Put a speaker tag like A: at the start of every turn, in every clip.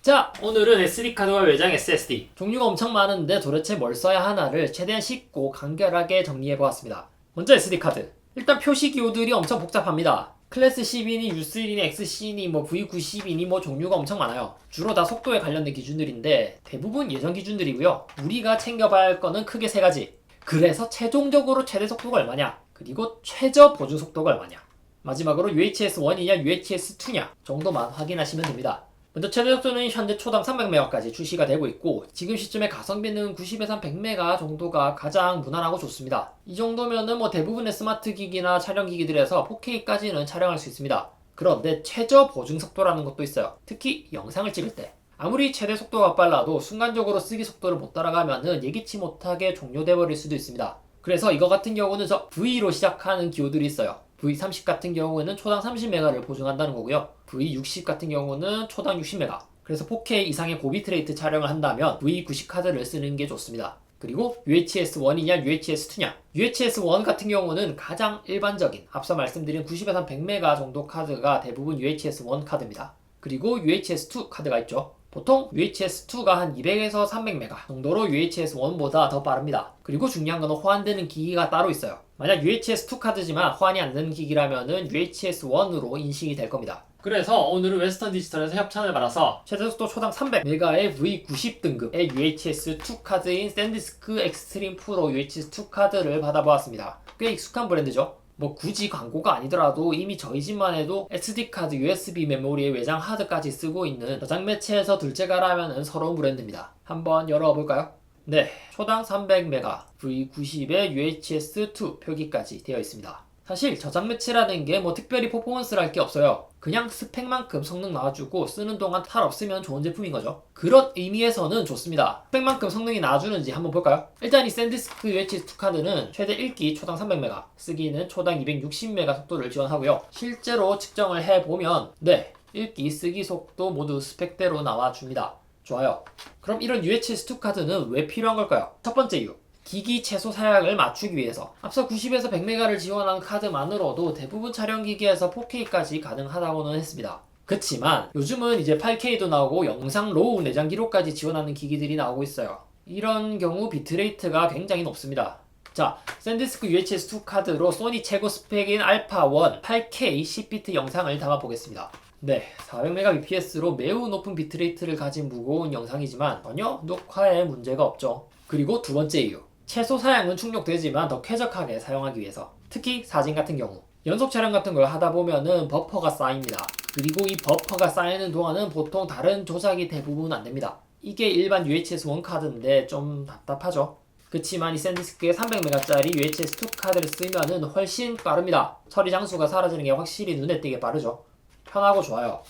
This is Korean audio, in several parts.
A: 자, 오늘은 SD카드와 외장 SSD 종류가 엄청 많은데 도대체 뭘 써야 하나를 최대한 쉽고 간결하게 정리해보았습니다. 먼저 SD카드. 일단 표시 기호들이 엄청 복잡합니다. 클래스 10이니 U3니 XC니 V90이니 종류가 엄청 많아요. 주로 다 속도에 관련된 기준들인데 대부분 예전 기준들이고요. 우리가 챙겨봐야 할 거는 크게 세 가지. 그래서 최종적으로 최대 속도가 얼마냐, 그리고 최저 보증 속도가 얼마냐, 마지막으로 UHS-1이냐 UHS-2냐 정도만 확인하시면 됩니다. 먼저 최대 속도는 현재 초당 300MB까지 출시가 되고 있고, 지금 시점의 가성비는 90에서 100MB 정도가 가장 무난하고 좋습니다. 이 정도면은 대부분의 스마트 기기나 촬영 기기들에서 4K까지는 촬영할 수 있습니다. 그런데 최저 보증 속도라는 것도 있어요. 특히 영상을 찍을 때. 아무리 최대 속도가 빨라도 순간적으로 쓰기 속도를 못 따라가면은 예기치 못하게 종료돼 버릴 수도 있습니다. 그래서 이거 같은 경우는 V로 시작하는 기호들이 있어요. V30 같은 경우에는 초당 30MB를 보증한다는 거고요. V60 같은 경우는 초당 60MB. 그래서 4K 이상의 고비트레이트 촬영을 한다면 V90 카드를 쓰는 게 좋습니다. 그리고 UHS-1이냐 UHS-2냐. UHS-1 같은 경우는 가장 일반적인 앞서 말씀드린 90에서 100MB 정도 카드가 대부분 UHS-1 카드입니다. 그리고 UHS-2 카드가 있죠. 보통 UHS-2가 한 200에서 300MB 정도로 UHS-1보다 더 빠릅니다. 그리고 중요한 건 호환되는 기기가 따로 있어요. 만약 UHS-2 카드지만 호환이 안 되는 기기라면은 UHS-1으로 인식이 될 겁니다. 그래서 오늘은 웨스턴 디지털에서 협찬을 받아서 최대 속도 초당 300MB의 V90 등급의 UHS-2 카드인 샌디스크 엑스트림 프로 UHS-2 카드를 받아보았습니다. 꽤 익숙한 브랜드죠. 굳이 광고가 아니더라도 이미 저희 집만 해도 SD카드, USB 메모리에 외장 하드까지 쓰고 있는 저장 매체에서 둘째가라면은 서러운 브랜드입니다. 한번 열어볼까요? 네, 초당 300MB V90에 UHS-2 표기까지 되어 있습니다. 사실 저장 매체라는 게 특별히 퍼포먼스를 할 게 없어요. 그냥 스펙만큼 성능 나와주고 쓰는 동안 탈 없으면 좋은 제품인 거죠. 그런 의미에서는 좋습니다. 스펙만큼 성능이 나와주는지 한번 볼까요? 일단 이 샌디스크 UHS-2 카드는 최대 읽기 초당 300MB, 쓰기는 초당 260MB 속도를 지원하고요. 실제로 측정을 해보면 읽기, 쓰기 속도 모두 스펙대로 나와줍니다. 좋아요. 그럼 이런 UHS-2 카드는 왜 필요한 걸까요? 첫 번째 이유. 기기 최소 사양을 맞추기 위해서. 앞서 90에서 100MB를 지원하는 카드만으로도 대부분 촬영기기에서 4K까지 가능하다고는 했습니다. 그치만 요즘은 이제 8K도 나오고 영상 로우 내장 기록까지 지원하는 기기들이 나오고 있어요. 이런 경우 비트레이트가 굉장히 높습니다. 자, 샌디스크 UHS-2 카드로 소니 최고 스펙인 알파1 8K 10비트 영상을 담아보겠습니다. 400Mbps로 매우 높은 비트레이트를 가진 무거운 영상이지만 전혀 녹화에 문제가 없죠. 그리고 두 번째 이유. 최소 사양은 충족되지만 더 쾌적하게 사용하기 위해서. 특히 사진 같은 경우. 연속 촬영 같은 걸 하다 보면은 버퍼가 쌓입니다. 그리고 이 버퍼가 쌓이는 동안은 보통 다른 조작이 대부분 안 됩니다. 이게 일반 UHS-1 카드인데 좀 답답하죠. 그치만 이 샌디스크의 300MB짜리 UHS-2 카드를 쓰면은 훨씬 빠릅니다. 처리 장수가 사라지는 게 확실히 눈에 띄게 빠르죠. 편하고 좋아요.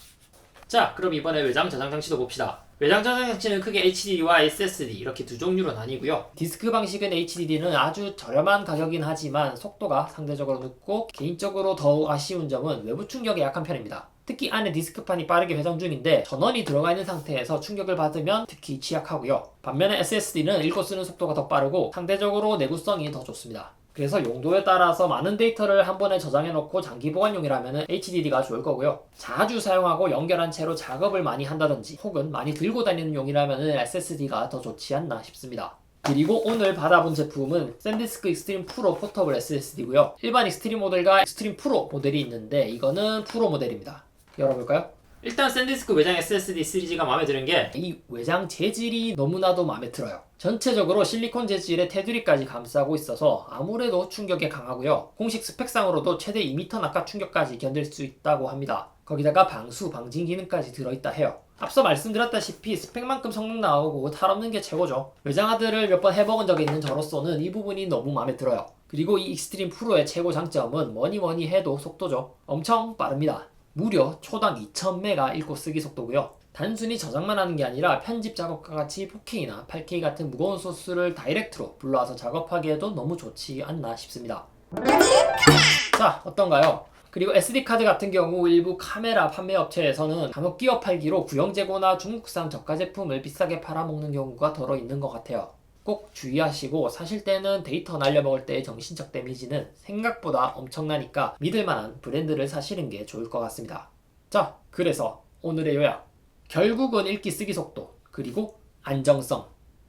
A: 자, 그럼 이번에 외장 저장 장치도 봅시다. 외장 저장 장치는 크게 HDD와 SSD 이렇게 두 종류로 나뉘고요. 디스크 방식은 HDD는 아주 저렴한 가격이긴 하지만 속도가 상대적으로 늦고, 개인적으로 더욱 아쉬운 점은 외부 충격에 약한 편입니다. 특히 안에 디스크판이 빠르게 회전 중인데 전원이 들어가 있는 상태에서 충격을 받으면 특히 취약하고요. 반면에 SSD는 읽고 쓰는 속도가 더 빠르고 상대적으로 내구성이 더 좋습니다. 그래서 용도에 따라서 많은 데이터를 한 번에 저장해놓고 장기 보관용이라면 HDD가 좋을 거고요. 자주 사용하고 연결한 채로 작업을 많이 한다든지 혹은 많이 들고 다니는 용이라면 SSD가 더 좋지 않나 싶습니다. 그리고 오늘 받아본 제품은 샌디스크 익스트림 프로 포터블 SSD고요. 일반 익스트림 모델과 익스트림 프로 모델이 있는데 이거는 프로 모델입니다. 열어볼까요? 일단 샌디스크 외장 SSD 시리즈가 마음에 드는 게 이 외장 재질이 너무나도 마음에 들어요. 전체적으로 실리콘 재질의 테두리까지 감싸고 있어서 아무래도 충격에 강하고요. 공식 스펙상으로도 최대 2m 낙하 충격까지 견딜 수 있다고 합니다. 거기다가 방수, 방진 기능까지 들어있다 해요. 앞서 말씀드렸다시피 스펙만큼 성능 나오고 탈 없는 게 최고죠. 외장 하드를 몇 번 해먹은 적이 있는 저로서는 이 부분이 너무 마음에 들어요. 그리고 이 익스트림 프로의 최고 장점은 뭐니 해도 속도죠. 엄청 빠릅니다. 무려 초당 2000MB 읽고 쓰기 속도고요. 단순히 저장만 하는 게 아니라 편집 작업과 같이 4K나 8K 같은 무거운 소스를 다이렉트로 불러와서 작업하기에도 너무 좋지 않나 싶습니다. 자, 어떤가요? 그리고 SD카드 같은 경우 일부 카메라 판매 업체에서는 간혹 끼워 팔기로 구형 재고나 중국산 저가 제품을 비싸게 팔아먹는 경우가 더러 있는 것 같아요. 꼭 주의하시고, 사실 때는 데이터 날려먹을 때의 정신적 데미지는 생각보다 엄청나니까 믿을만한 브랜드를 사시는 게 좋을 것 같습니다. 자, 그래서 오늘의 요약. 결국은 읽기 쓰기 속도, 그리고 안정성,